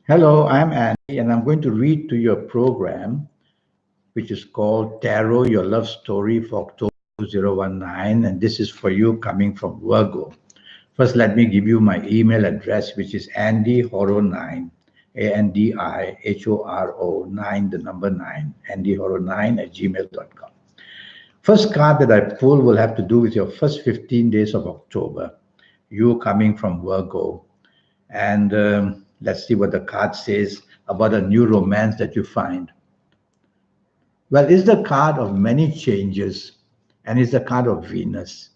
Hello, I'm Andy, and I'm going to read to you a program which is called Tarot Your Love Story for October 2019, and this is for you coming from Virgo. First, let me give you my email address, which is andyhoro9, ANDIHORO 9, the number 9, andyhoro9 at gmail.com. First card that I pull will have to do with your first 15 days of October, you coming from Virgo. And let's see what the card says about a new romance that you find. Well, it's the card of many changes and it's the card of Venus.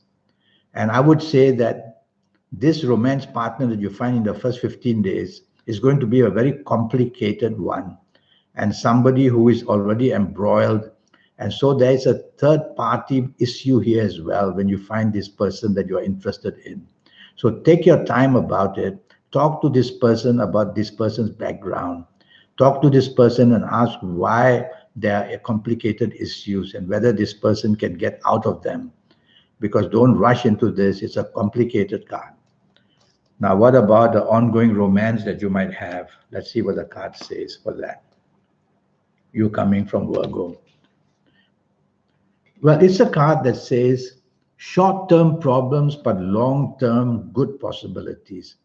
And I would say that this romance partner that you find in the first 15 days is going to be a very complicated one and somebody who is already embroiled. And so there is a third party issue here as well when you find this person that you are interested in. So take your time about it. Talk to this person about this person's background. Talk to this person and ask why there are complicated issues and whether this person can get out of them. Because don't rush into this, it's a complicated card. Now, what about the ongoing romance that you might have? Let's see what the card says for that. You coming from Virgo. Well, it's a card that says short-term problems, but long-term good possibilities.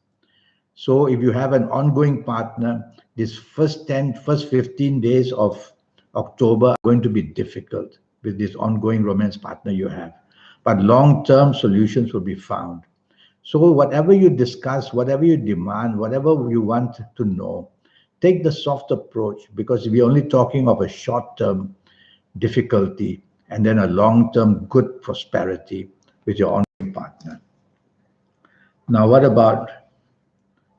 So if you have an ongoing partner, this first 15 days of October are going to be difficult with this ongoing romance partner you have. But long-term solutions will be found. So whatever you discuss, whatever you demand, whatever you want to know, take the soft approach because we're only talking of a short-term difficulty and then a long-term good prosperity with your ongoing partner. Now, what about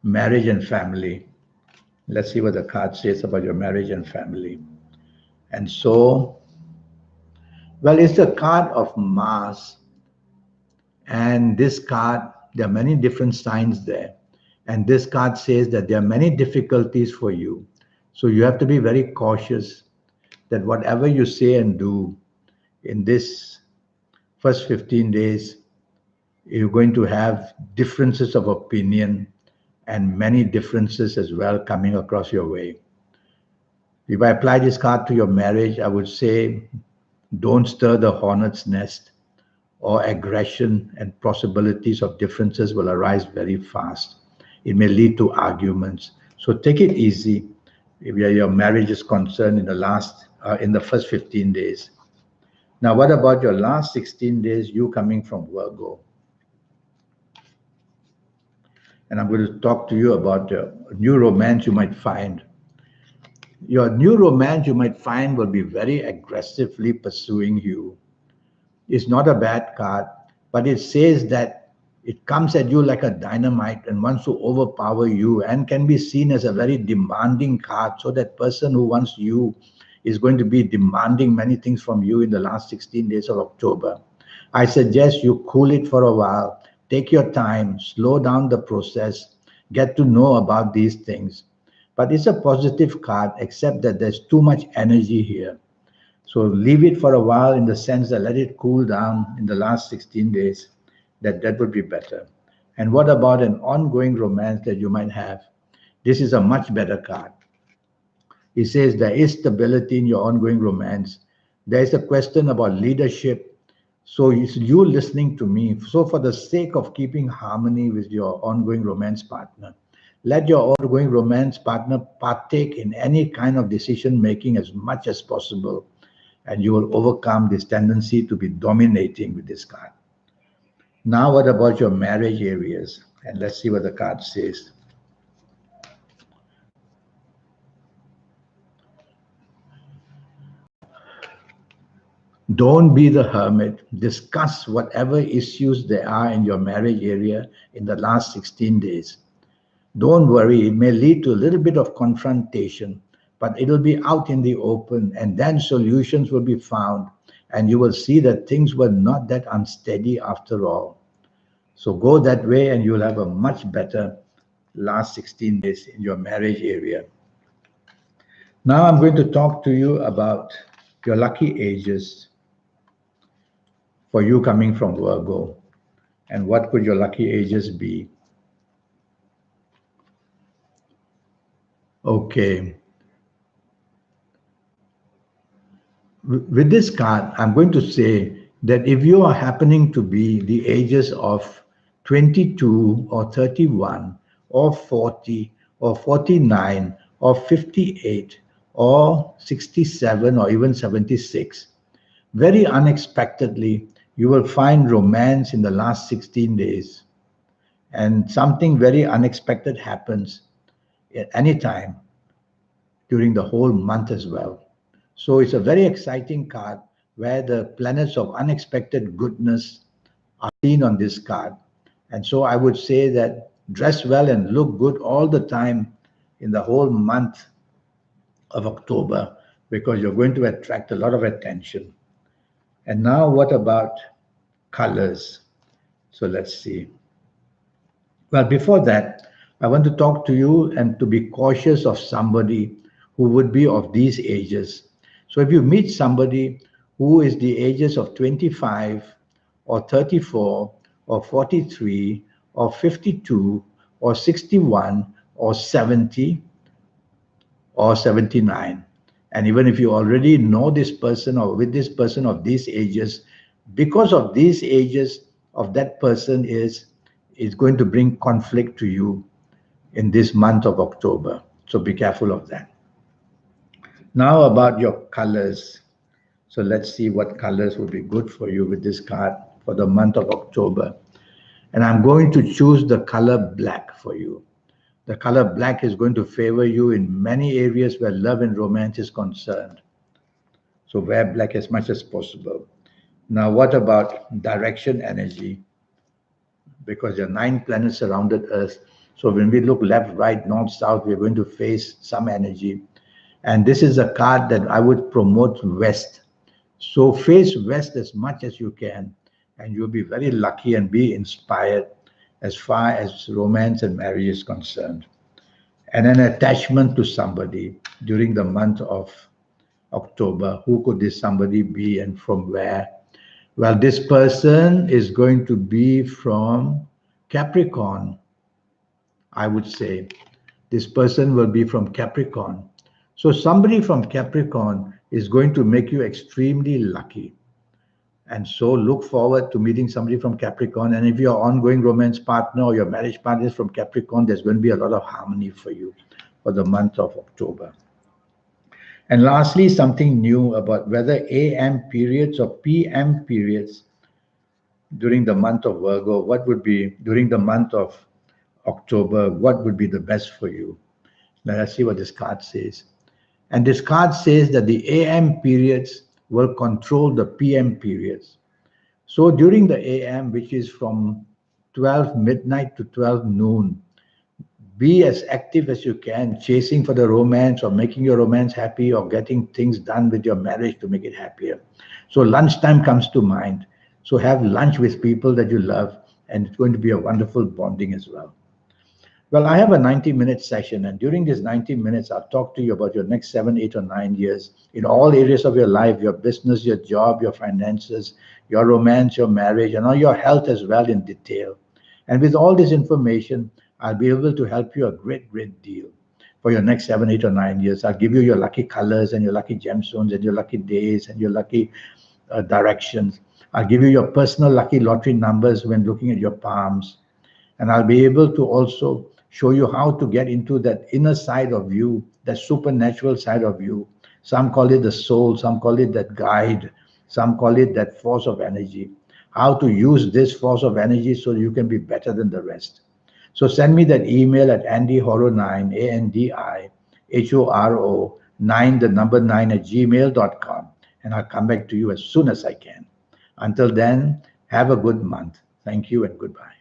marriage and family? Let's see what the card says about your marriage and family. And so, well, it's the card of Mars. And this card, there are many different signs there. And this card says that there are many difficulties for you. So you have to be very cautious that whatever you say and do in this first 15 days, you're going to have differences of opinion and many differences as well coming across your way. If I apply this card to your marriage, I would say don't stir the hornet's nest, or aggression and possibilities of differences will arise very fast. It may lead to arguments. So take it easy if your marriage is concerned in the first 15 days. Now, what about your last 16 days, you coming from Virgo? And I'm going to talk to you about a new romance you might find. Your new romance you might find will be very aggressively pursuing you. It's not a bad card, but it says that it comes at you like a dynamite and wants to overpower you and can be seen as a very demanding card. So that person who wants you is going to be demanding many things from you in the last 16 days of October. I suggest you cool it for a while, take your time, slow down the process, get to know about these things. But it's a positive card, except that there's too much energy here. So leave it for a while in the sense that let it cool down in the last 16 days. That would be better. And what about an ongoing romance that you might have? This is a much better card. It says there is stability in your ongoing romance. There is a question about leadership. So it's you listening to me. So for the sake of keeping harmony with your ongoing romance partner, let your ongoing romance partner partake in any kind of decision making as much as possible, and you will overcome this tendency to be dominating with this card. Now, what about your marriage areas? And let's see what the card says. Don't be the hermit. Discuss whatever issues there are in your marriage area in the last 16 days. Don't worry, it may lead to a little bit of confrontation, but it'll be out in the open and then solutions will be found and you will see that things were not that unsteady after all. So go that way and you'll have a much better last 16 days in your marriage area. Now I'm going to talk to you about your lucky ages for you coming from Virgo. And what could your lucky ages be? Okay. With this card, I'm going to say that if you are happening to be the ages of 22 or 31 or 40 or 49 or 58 or 67 or even 76, very unexpectedly, you will find romance in the last 16 days. And something very unexpected happens at any time during the whole month as well. So it's a very exciting card where the planets of unexpected goodness are seen on this card. And so I would say that dress well and look good all the time in the whole month of October because you're going to attract a lot of attention. And now, what about colors? So let's see. Well, before that, I want to talk to you and to be cautious of somebody who would be of these ages. So if you meet somebody who is the ages of 25 or 34 or 43 or 52 or 61 or 70 or 79, and even if you already know this person or with this person of these ages, because of these ages of that person is going to bring conflict to you in this month of October. So be careful of that. Now about your colors. So let's see what colors would be good for you with this card for the month of October. And I'm going to choose the color black for you. The color black is going to favor you in many areas where love and romance is concerned. So wear black as much as possible. Now, what about direction energy? Because there are 9 planets surrounded Earth. So when we look left, right, north, south, we're going to face some energy. And this is a card that I would promote west. So face west as much as you can, and you'll be very lucky and be inspired as far as romance and marriage is concerned. And an attachment to somebody during the month of October. Who could this somebody be and from where? Well, this person is going to be from Capricorn, I would say. This person will be from Capricorn. So somebody from Capricorn is going to make you extremely lucky. And so look forward to meeting somebody from Capricorn. And if your ongoing romance partner or your marriage partner is from Capricorn, there's going to be a lot of harmony for you for the month of October. And lastly, something new about whether AM periods or PM periods during the month of Virgo, what would be during the month of October, what would be the best for you? Let us see what this card says. And this card says that the AM periods will control the PM periods. So during the AM, which is from 12 midnight to 12 noon, be as active as you can, chasing for the romance or making your romance happy or getting things done with your marriage to make it happier. So lunchtime comes to mind. So have lunch with people that you love, and it's going to be a wonderful bonding as well. Well, I have a 90-minute session, and during these 90 minutes, I'll talk to you about your next 7, 8, or 9 years in all areas of your life, your business, your job, your finances, your romance, your marriage, and all your health as well in detail. And with all this information, I'll be able to help you a great, great deal for your next 7, 8, or 9 years. I'll give you your lucky colors and your lucky gemstones and your lucky days and your lucky directions. I'll give you your personal lucky lottery numbers when looking at your palms. And I'll be able to also show you how to get into that inner side of you, that supernatural side of you. Some call it the soul, some call it that guide, some call it that force of energy. How to use this force of energy so you can be better than the rest. So send me that email at andyhoro9, ANDIHORO 9, the number 9 at gmail.com, and I'll come back to you as soon as I can. Until then, have a good month. Thank you and goodbye.